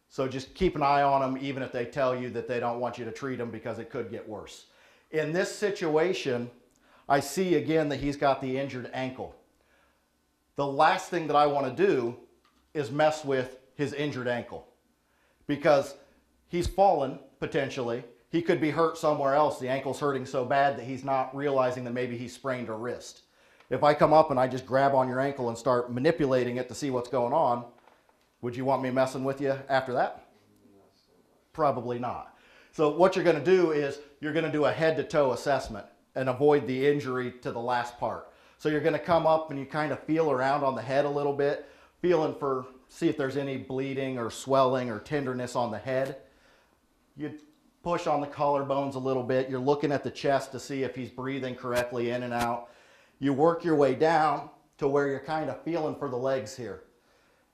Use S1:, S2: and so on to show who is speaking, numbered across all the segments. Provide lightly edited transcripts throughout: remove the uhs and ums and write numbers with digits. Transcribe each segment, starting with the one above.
S1: So just keep an eye on them, even if they tell you that they don't want you to treat them, because it could get worse. In this situation, I see again that he's got the injured ankle. The last thing that I want to do is mess with his injured ankle, because he's fallen potentially. He could be hurt somewhere else. The ankle's hurting so bad that he's not realizing that maybe he sprained a wrist. If I come up and I just grab on your ankle and start manipulating it to see what's going on, would you want me messing with you after that? Probably not. So what you're going to do is you're going to do a head-to-toe assessment and avoid the injury to the last part. So you're going to come up and you kind of feel around on the head a little bit, see if there's any bleeding or swelling or tenderness on the head. You push on the collarbones a little bit. You're looking at the chest to see if he's breathing correctly in and out. You work your way down to where you're kind of feeling for the legs here.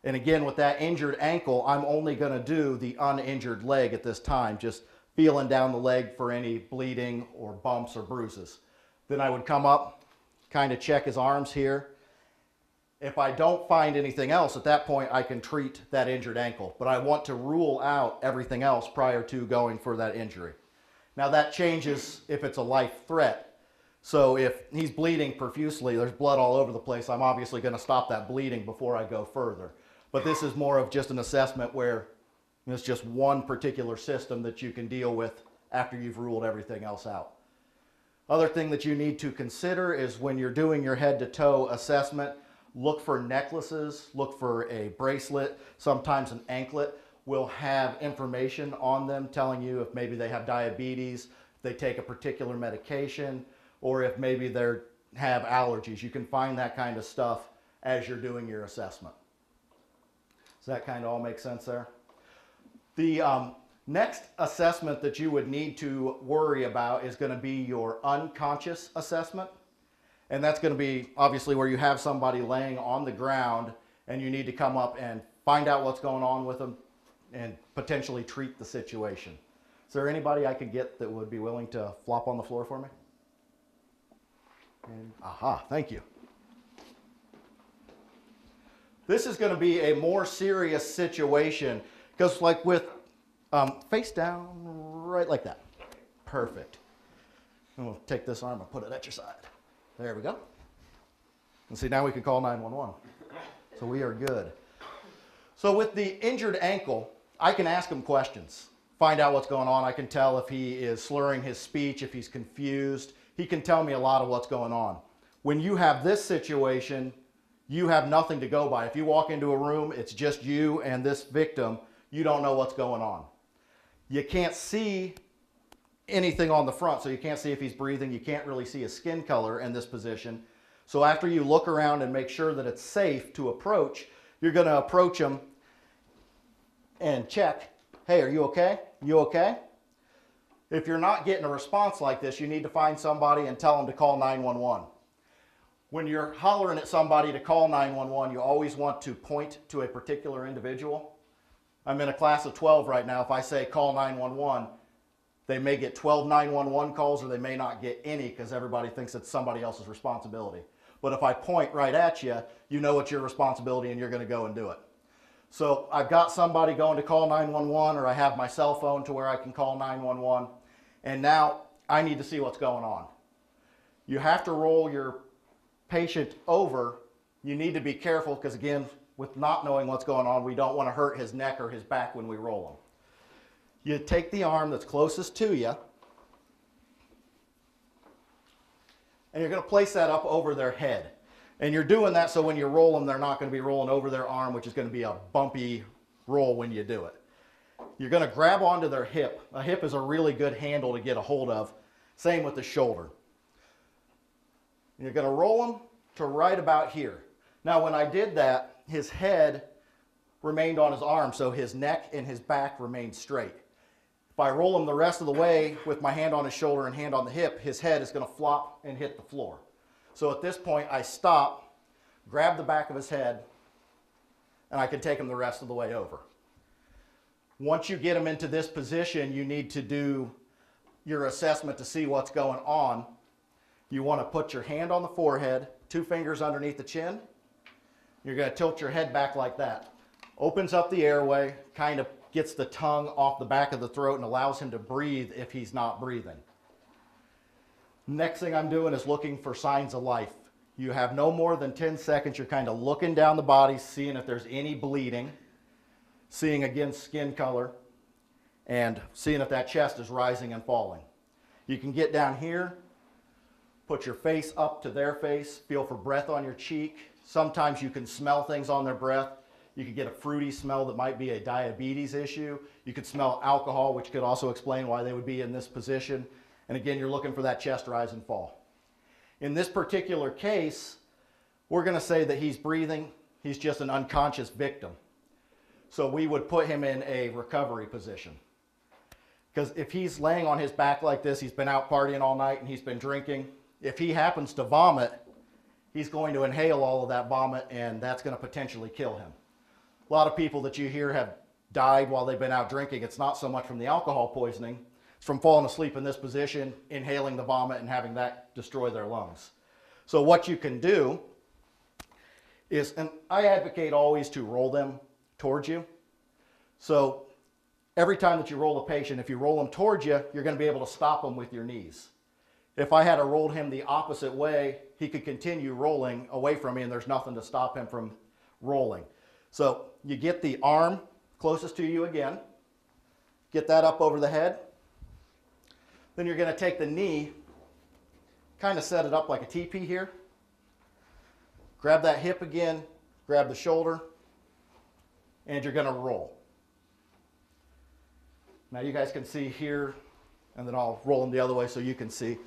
S1: And again, with that injured ankle, I'm only going to do the uninjured leg at this time, just feeling down the leg for any bleeding or bumps or bruises. Then I would come up, kind of check his arms here. If I don't find anything else, at that point I can treat that injured ankle. But I want to rule out everything else prior to going for that injury. Now that changes if it's a life threat. So if he's bleeding profusely, there's blood all over the place, I'm obviously going to stop that bleeding before I go further. But this is more of just an assessment where it's just one particular system that you can deal with after you've ruled everything else out. Other thing that you need to consider is when you're doing your head-to-toe assessment, look for necklaces, look for a bracelet, sometimes an anklet will have information on them telling you if maybe they have diabetes, if they take a particular medication, or if maybe they have allergies. You can find that kind of stuff as you're doing your assessment. Does that kind of all make sense there? The next assessment that you would need to worry about is going to be your unconscious assessment. And that's going to be obviously where you have somebody laying on the ground and you need to come up and find out what's going on with them and potentially treat the situation. Is there anybody I could get that would be willing to flop on the floor for me? And, aha, thank you. This is going to be a more serious situation because like with face down, right like that. Perfect. And we'll take this arm and put it at your side. There we go. And see, now we can call 911. So we are good. So with the injured ankle, I can ask him questions, find out what's going on. I can tell if he is slurring his speech, if he's confused. He can tell me a lot of what's going on. When you have this situation, you have nothing to go by. If you walk into a room, it's just you and this victim, you don't know what's going on. You can't see anything on the front, so you can't see if he's breathing. You can't really see his skin color in this position. So after you look around and make sure that it's safe to approach, you're going to approach him and check, hey, are you okay? You okay? If you're not getting a response like this, you need to find somebody and tell them to call 911. When you're hollering at somebody to call 911, you always want to point to a particular individual. I'm in a class of 12 right now. If I say call 911, they may get 12 911 calls or they may not get any because everybody thinks it's somebody else's responsibility. But if I point right at you, you know it's your responsibility and you're going to go and do it. So I've got somebody going to call 911 or I have my cell phone to where I can call 911 and now I need to see what's going on. You have to roll your patient over. You need to be careful because again, with not knowing what's going on, we don't want to hurt his neck or his back when we roll him. You take the arm that's closest to you and you're going to place that up over their head. And you're doing that so when you roll them, they're not going to be rolling over their arm, which is going to be a bumpy roll when you do it. You're going to grab onto their hip. A hip is a really good handle to get a hold of. Same with the shoulder. You're going to roll them to right about here. Now when I did that, his head remained on his arm, so his neck and his back remained straight. If I roll him the rest of the way with my hand on his shoulder and hand on the hip, his head is going to flop and hit the floor. So at this point, I stop, grab the back of his head, and I can take him the rest of the way over. Once you get him into this position, you need to do your assessment to see what's going on. You want to put your hand on the forehead, 2 fingers underneath the chin. You're going to tilt your head back like that. Opens up the airway, kind of gets the tongue off the back of the throat and allows him to breathe if he's not breathing. Next thing I'm doing is looking for signs of life. You have no more than 10 seconds. You're kind of looking down the body, seeing if there's any bleeding, seeing again skin color, and seeing if that chest is rising and falling. You can get down here, put your face up to their face, feel for breath on your cheek. Sometimes you can smell things on their breath. You could get a fruity smell that might be a diabetes issue. You could smell alcohol, which could also explain why they would be in this position. And again, you're looking for that chest rise and fall. In this particular case, we're going to say that he's breathing. He's just an unconscious victim. So we would put him in a recovery position. Because if he's laying on his back like this, he's been out partying all night and he's been drinking. If he happens to vomit, he's going to inhale all of that vomit, and that's going to potentially kill him. A lot of people that you hear have died while they've been out drinking. It's not so much from the alcohol poisoning. It's from falling asleep in this position, inhaling the vomit, and having that destroy their lungs. So what you can do is, and I advocate always to roll them towards you. So every time that you roll a patient, if you roll them towards you, you're going to be able to stop them with your knees. If I had to roll him the opposite way, he could continue rolling away from me, and there's nothing to stop him from rolling. So you get the arm closest to you again, get that up over the head. Then you're going to take the knee, kind of set it up like a teepee here. Grab that hip again, grab the shoulder, and you're going to roll. Now you guys can see here, and then I'll roll him the other way so you can see.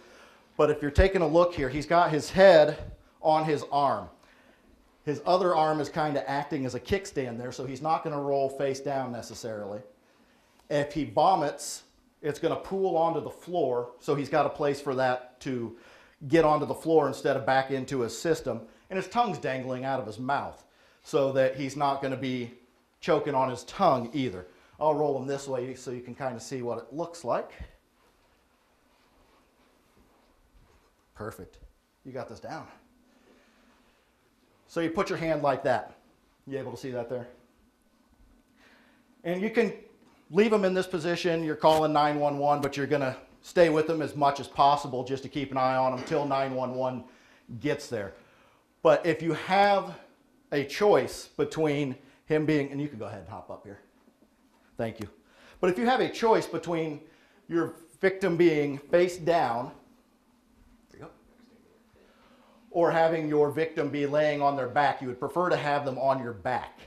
S1: But if you're taking a look here, he's got his head on his arm. His other arm is kind of acting as a kickstand there, so he's not going to roll face down necessarily. If he vomits, it's going to pool onto the floor, so he's got a place for that to get onto the floor instead of back into his system. And his tongue's dangling out of his mouth, so that he's not going to be choking on his tongue either. I'll roll him this way so you can kind of see what it looks like. Perfect. You got this down. So you put your hand like that. You able to see that there? And you can leave them in this position. You're calling 911, but you're going to stay with them as much as possible just to keep an eye on them till 911 gets there. But if you have a choice between him being, and you can go ahead and hop up here. Thank you. But if you have a choice between your victim being face down, there you go, or having your victim be laying on their back, you would prefer to have them on your back.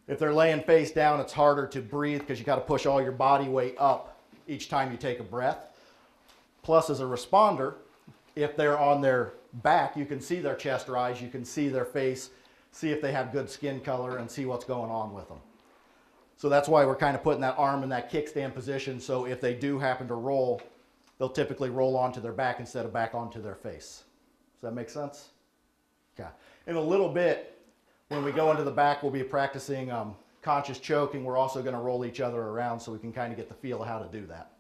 S1: If they're laying face down, it's harder to breathe because you got to push all your body weight up each time you take a breath. Plus, as a responder, if they're on their back, you can see their chest rise, you can see their face, see if they have good skin color, and see what's going on with them. So that's why we're kind of putting that arm in that kickstand position, so if they do happen to roll, they'll typically roll onto their back instead of back onto their face. Does that make sense? Okay. In a little bit, when we go into the back, we'll be practicing conscious choking. We're also going to roll each other around so we can kind of get the feel of how to do that.